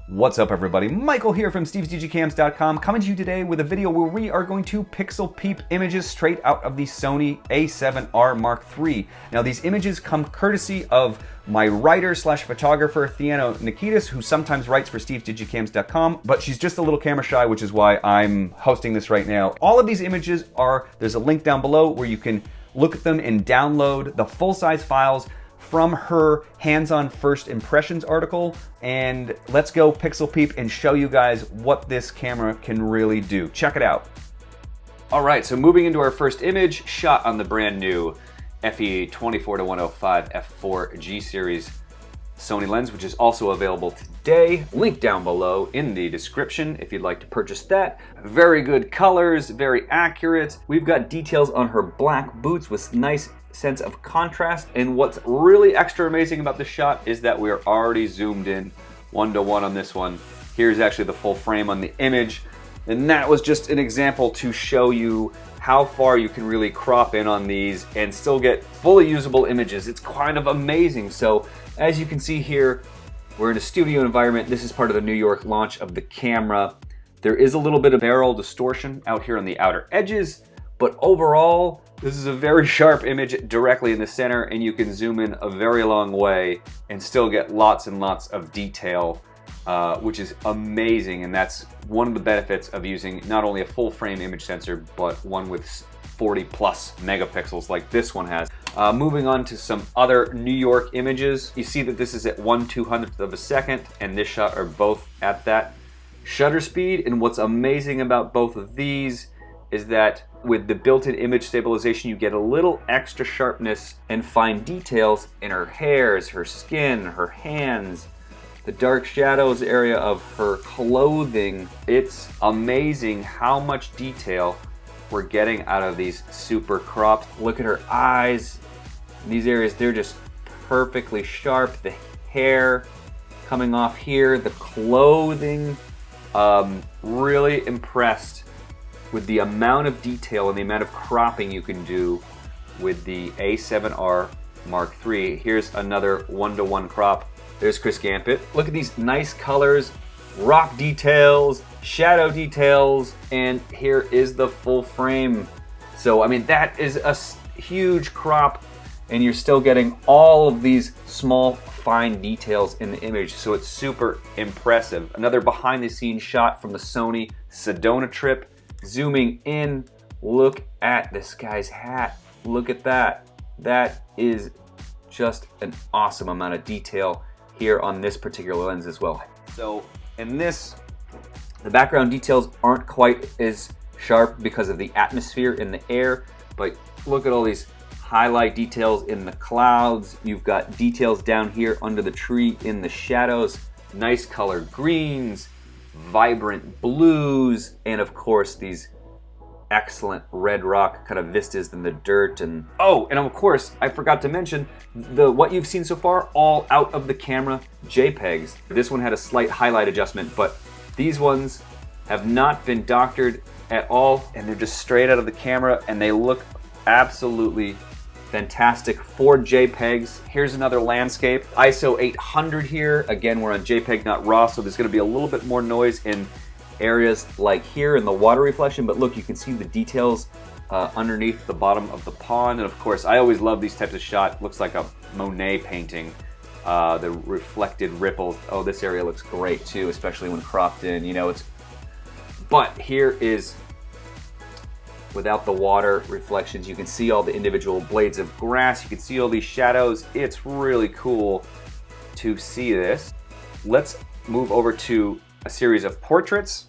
What's up everybody, Michael here from stevesdgcams.com, coming to you today with a video where we are going to pixel peep images straight out of the Sony A7R III. Now these images come courtesy of my writer slash photographer Theano Nikitas, who sometimes writes for stevesdgcams.com, but she's just a little camera shy, which is why I'm hosting this right now. All of these images there's a link down below where you can look at them and download the full-size files from her hands-on first impressions article, and let's go pixel peep and show you guys what this camera can really do. Check it out. All right, so moving into our first image, shot on the brand new FE24-105 f4 G series Sony lens, which is also available today. Link down below in the description if you'd like to purchase that. Very good colors, very accurate. We've got details on her black boots with nice sense of contrast, and what's really extra amazing about this shot is that we're already zoomed in 1:1 on this one. Here's actually the full frame on the image, and that was just an example to show you how far you can really crop in on these and still get fully usable images. It's kind of amazing. So as you can see here, we're in a studio environment. This is part of the New York launch of the camera. There is a little bit of barrel distortion out here on the outer edges, but overall, this is a very sharp image directly in the center, and you can zoom in a very long way and still get lots and lots of detail, which is amazing. And that's one of the benefits of using not only a full frame image sensor, but one with 40 plus megapixels like this one has. Moving on to some other New York images, you see that this is at 1/200th of a second, and this shot are both at that shutter speed. And what's amazing about both of these is that with the built-in image stabilization, you get a little extra sharpness and fine details in her hairs, her skin, her hands, the dark shadows area of her clothing. It's amazing how much detail we're getting out of these super cropped. Look at her eyes. In these areas, they're just perfectly sharp. The hair coming off here, the clothing. Really impressed with the amount of detail and the amount of cropping you can do with the A7R Mark III. Here's another 1:1 crop. There's Chris Gambit. Look at these nice colors, rock details, shadow details, and here is the full frame. So, I mean, that is a huge crop, and you're still getting all of these small, fine details in the image, so it's super impressive. Another behind-the-scenes shot from the Sony Sedona trip. Zooming in, look at this guy's hat. Look at that. That is just an awesome amount of detail here on this particular lens as well. So in this, the background details aren't quite as sharp because of the atmosphere in the air, but look at all these highlight details in the clouds. You've got details down here under the tree in the shadows, nice color greens, vibrant blues, and of course these excellent red rock kind of vistas in the dirt. And of course I forgot to mention what you've seen so far, all out of the camera JPEGs. This one had a slight highlight adjustment, but these ones have not been doctored at all, and they're just straight out of the camera, and they look absolutely fantastic for JPEGs. Here's another landscape, ISO 800 here. Again, we're on JPEG, not RAW, so there's gonna be a little bit more noise in areas like here in the water reflection, but look, you can see the details underneath the bottom of the pond. And of course, I always love these types of shots. Looks like a Monet painting, the reflected ripples. Oh, this area looks great too, especially when cropped in, you know, but here is without the water reflections. You can see all the individual blades of grass. You can see all these shadows. It's really cool to see this. Let's move over to a series of portraits.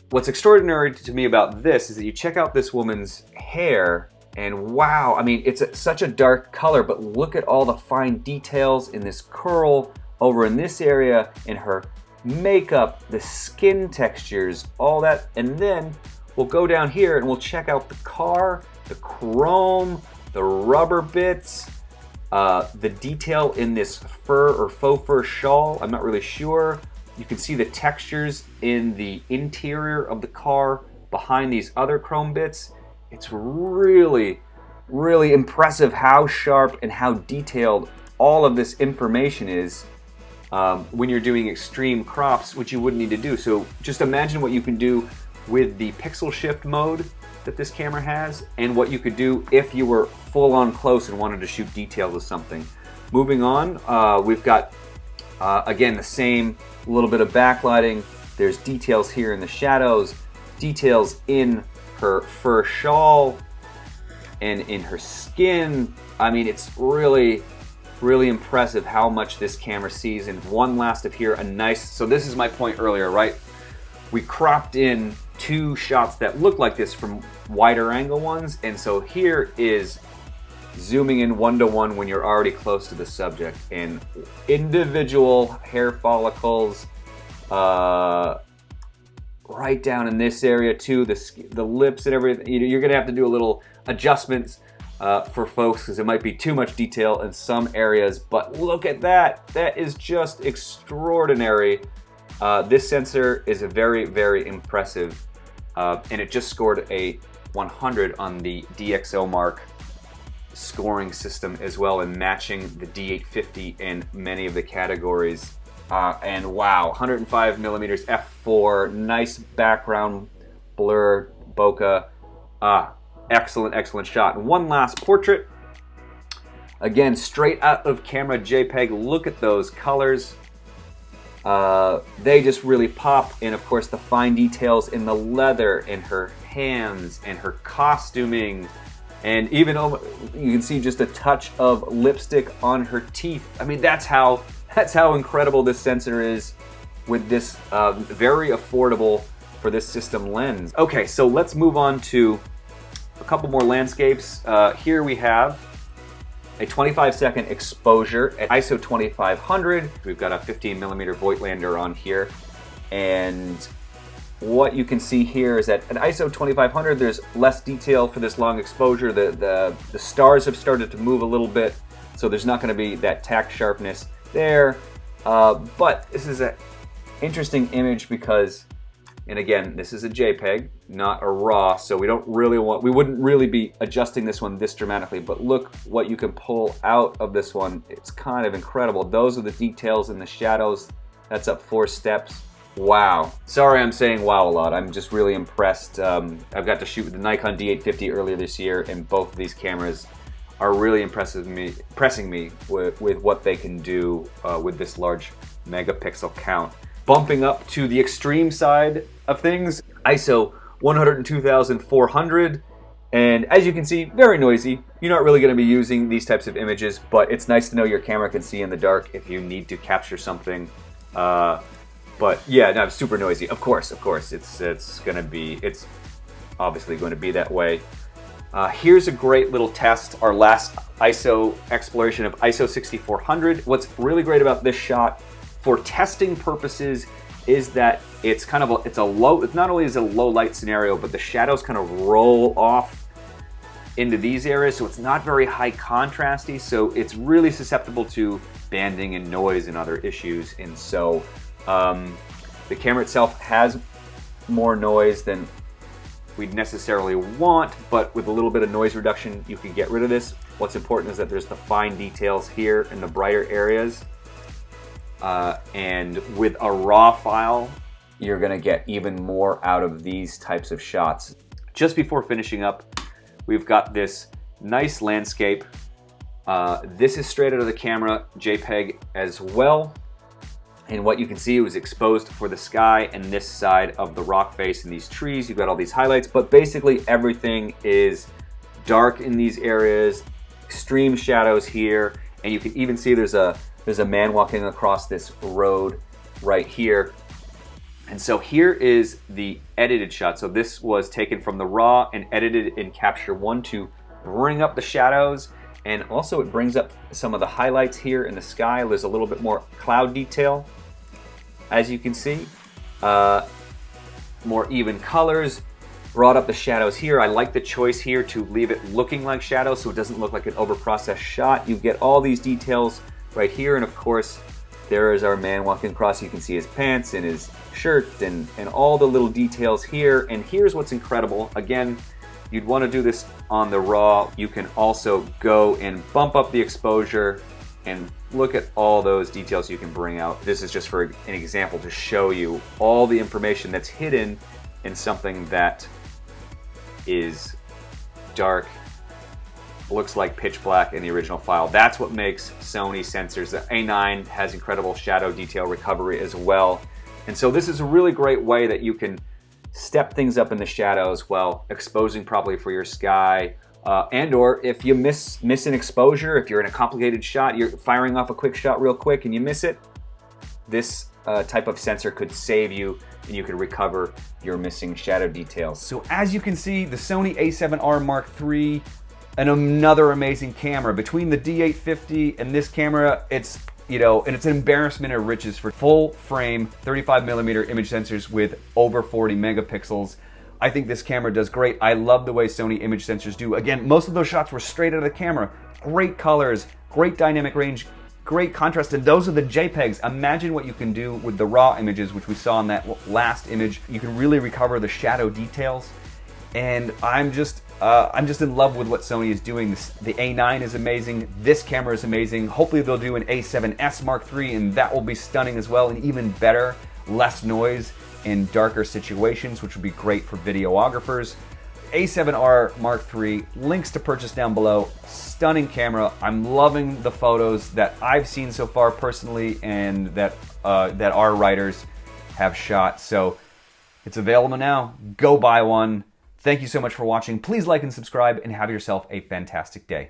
What's extraordinary to me about this is that you check out this woman's hair, and wow, I mean, it's such a dark color, but look at all the fine details in this curl over in this area, in her makeup, the skin textures, all that. And then we'll go down here and we'll check out the car, the chrome, the rubber bits, the detail in this fur or faux fur shawl. I'm not really sure. You can see the textures in the interior of the car behind these other chrome bits. It's really, really impressive how sharp and how detailed all of this information is when you're doing extreme crops, which you wouldn't need to do. So just imagine what you can do with the pixel shift mode that this camera has, and what you could do if you were full on close and wanted to shoot details of something. Moving on, we've got, again, the same little bit of backlighting. There's details here in the shadows, details in her fur shawl, and in her skin. I mean, it's really, really impressive how much this camera sees. And one last of here, a nice, so this is my point earlier, right? We cropped in 2 shots that look like this from wider angle ones, and so here is zooming in 1-to-1 when you're already close to the subject, and individual hair follicles, right down in this area too, the lips and everything. You're gonna have to do a little adjustments for folks, because it might be too much detail in some areas, but look at that. That is just extraordinary. This sensor is a very, very impressive, and it just scored a 100 on the DxOMark scoring system as well, and matching the D850 in many of the categories. And wow, 105 millimeters f4, nice background blur, bokeh. Excellent, excellent shot. And one last portrait. Again, straight out of camera JPEG. Look at those colors. They just really pop. And of course, the fine details in the leather, in her hands, and her costuming. And even you can see just a touch of lipstick on her teeth. I mean, that's how incredible this sensor is, with this very affordable for this system lens. Okay, so let's move on to a couple more landscapes. Here we have a 25-second exposure at ISO 2500. We've got a 15mm Voigtlander on here, and what you can see here is that at ISO 2500 there's less detail for this long exposure. The stars have started to move a little bit, so there's not going to be that tack sharpness there. But this is an interesting image because, and again, this is a JPEG, not a RAW, so we wouldn't really be adjusting this one this dramatically, but look what you can pull out of this one. It's kind of incredible. Those are the details in the shadows. That's up 4 steps. Wow. Sorry I'm saying wow a lot. I'm just really impressed. I've got to shoot with the Nikon D850 earlier this year, and both of these cameras are really impressing me with what they can do with this large megapixel count. Bumping up to the extreme side of things, ISO 102,400, and as you can see, very noisy. You're not really going to be using these types of images, but it's nice to know your camera can see in the dark if you need to capture something. But yeah, no, super noisy. Of course, it's obviously going to be that way. Here's a great little test, our last ISO exploration of ISO 6400. What's really great about this shot for testing purposes is that it's not only is it a low light scenario, but the shadows kind of roll off into these areas, so it's not very high contrasty, so it's really susceptible to banding and noise and other issues. And so the camera itself has more noise than we'd necessarily want, but with a little bit of noise reduction, you can get rid of this. What's important is that there's the fine details here in the brighter areas. And with a RAW file, you're gonna get even more out of these types of shots. Just before finishing up, we've got this nice landscape. This is straight out of the camera, JPEG as well. And what you can see was exposed for the sky and this side of the rock face and these trees. You've got all these highlights, but basically everything is dark in these areas, extreme shadows here, and you can even see there's a man walking across this road right here. And so here is the edited shot. So this was taken from the RAW and edited in Capture One to bring up the shadows, and also it brings up some of the highlights here in the sky. There's a little bit more cloud detail, as you can see. More even colors, brought up the shadows here. I like the choice here to leave it looking like shadows so it doesn't look like an overprocessed shot. You get all these details right here, and of course there is our man walking across. You can see his pants and his shirt and all the little details here. And here's what's incredible. Again, you'd want to do this on the RAW. You can also go and bump up the exposure And look at all those details you can bring out. This is just for an example to show you all the information that's hidden in something that is dark, looks like pitch black in the original file. That's what makes Sony sensors. The A9 has incredible shadow detail recovery as well. And so this is a really great way that you can step things up in the shadows while exposing properly for your sky. And or if you miss an exposure, if you're in a complicated shot, you're firing off a quick shot real quick and you miss it, this type of sensor could save you and you could recover your missing shadow details. So as you can see, the Sony A7R Mark III, and another amazing camera. Between the D850 and this camera, it's, you know, and it's an embarrassment of riches for full frame 35mm image sensors with over 40 megapixels. I think this camera does great. I love the way Sony image sensors do. Again, most of those shots were straight out of the camera. Great colors, great dynamic range, great contrast, and those are the JPEGs. Imagine what you can do with the raw images, which we saw in that last image. You can really recover the shadow details, and I'm just in love with what Sony is doing. The A9 is amazing. This camera is amazing. Hopefully they'll do an A7S Mark III, and that will be stunning as well, and even better, less noise in darker situations, which would be great for videographers. A7R Mark III, links to purchase down below. Stunning camera. I'm loving the photos that I've seen so far personally, and that our writers have shot. So it's available now. Go buy one. Thank you so much for watching. Please like and subscribe, and have yourself a fantastic day.